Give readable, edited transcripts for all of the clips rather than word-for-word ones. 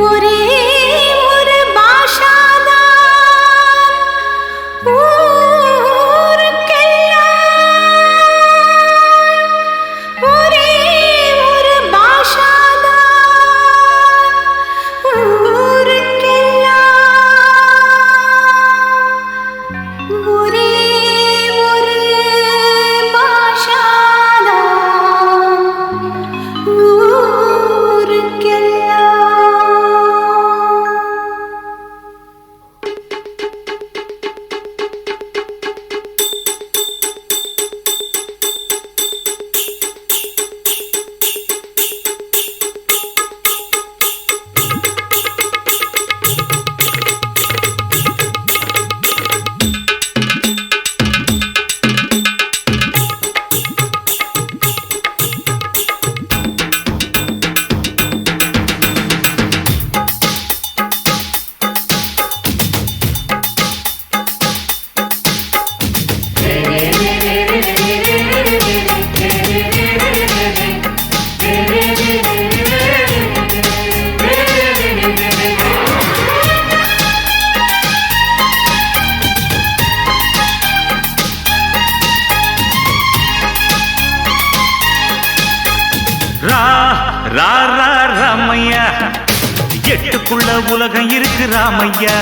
ஒரே ஒரு பாஷாதான் ஊருக்கெல்லாம், ஒரே ஒரு பாஷாதான் ஊருக்கெல்லாம், ஒரே ஒரு பாஷாதான் ஊருக்கெல்லாம். ராமையா, எட்டுக்குள்ள உலகம் இருக்கு ராமையா.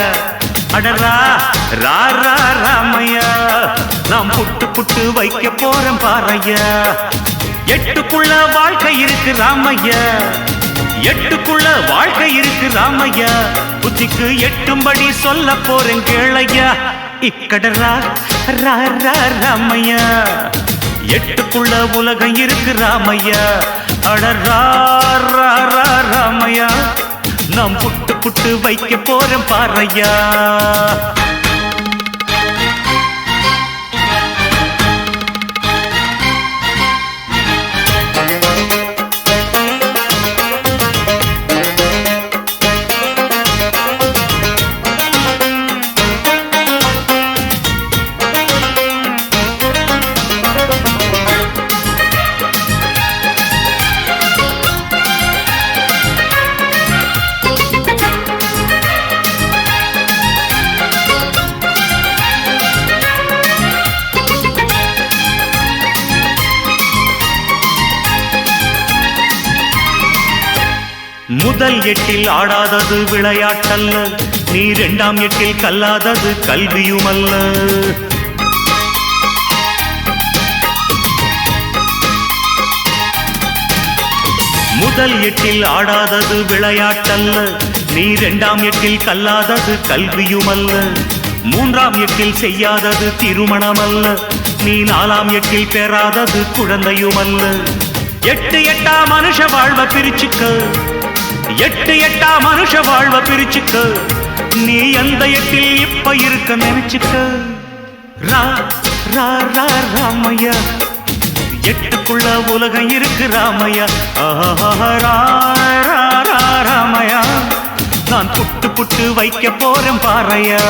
அடரா ராமையா, நாம் புட்டு புட்டு வைக்க போறோம் பாறையா. எட்டுக்குள்ள வாழ்க்கை இருக்கு ராமையா, எட்டுக்குள்ள வாழ்க்கை இருக்கு ராமையா. புத்திக்கு எட்டும்படி சொல்ல போறேன் கேளையா. இக்கடரா ராமையா, எட்டுக்குள்ள உலகம் இருக்கு ராமையா. அடரா ராமையா, நாம் புட்டு புட்டு வைக்க போறோம் பாறையா. முதல் எட்டில் ஆடாதது விளையாட்டல்ல, நீ இரண்டாம் எட்டில் கல்லாதது கல்வியுமல்ல. முதல் எட்டில் ஆடாதது விளையாட்டல்ல, நீ இரண்டாம் எட்டில் கல்லாதது கல்வியுமல்ல. மூன்றாம் எட்டில் செய்யாதது திருமணமல்ல, நீ நாலாம் எட்டில் பெறாதது குழந்தையுமல்ல. எட்டு எட்டா மனுஷ வாழ்வ பிரிச்சுக்க, எட்டு எட்டா மனுஷ வாழ்வ பிரிச்சுக்க. நீ எந்த எட்டில் இப்ப இருக்க நினைச்சுக்க. ராமையா, எட்டுக்குள்ள உலகம் இருக்கு ராமையா. ராமையா, நான் புட்டு புட்டு வைக்க போறேன் பாறையா.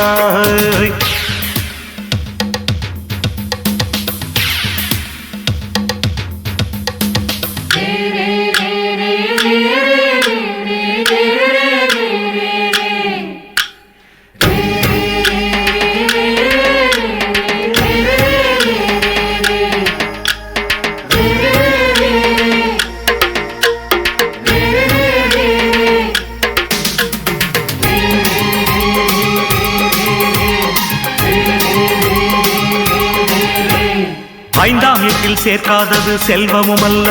ஐந்தாம் எட்டில் சேர்க்காதது செல்வமும் அல்ல,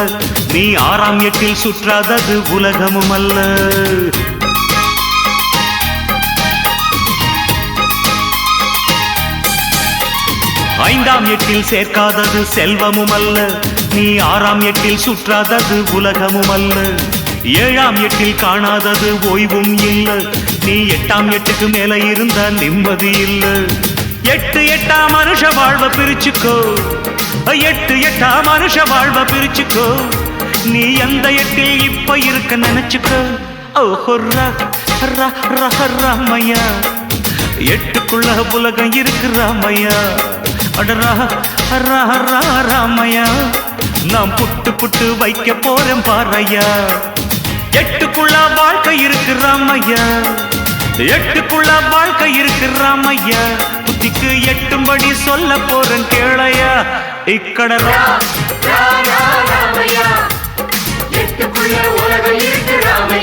நீ ஆறாம் எட்டில் சுற்றாதது உலகமும் அல்ல. ஐந்தாம் எட்டில் சேர்க்காதது செல்வமும் அல்ல, நீ ஆறாம் எட்டில் சுற்றாதது உலகமும் அல்ல. ஏழாம் எட்டில் காணாதது ஓய்வும் இல்ல, நீ எட்டாம் எட்டுக்கு மேல இருந்த நிம்மதி இல்ல. எட்டு எட்டா மனுஷ வாழ்வ பிரிச்சுக்கோ, எட்டு எட்டா மனுஷ வாழ்வ பிரிச்சுக்கோ. நீ எந்த எட்டில் இப்ப இருக்க நினைச்சுக்கோ. ஓஹோ ராமையா, எட்டுக்குள்ள உலகம் இருக்கு ராமையா. அடரா ராமையா, நாம் புட்டு புட்டு வைக்க போறேன் பாறையா. எட்டுக்குள்ள வாழ்க்கை இருக்கு ராமையா, எட்டுக்குள்ள வாழ்க்கை இருக்கு ராமையா. புத்திக்கு எட்டும்படி சொல்ல போறேன் கேளையா. இக்கடரா ராமையா, எட்டுக்குள்ள உலகம் இருக்கு ராமையா.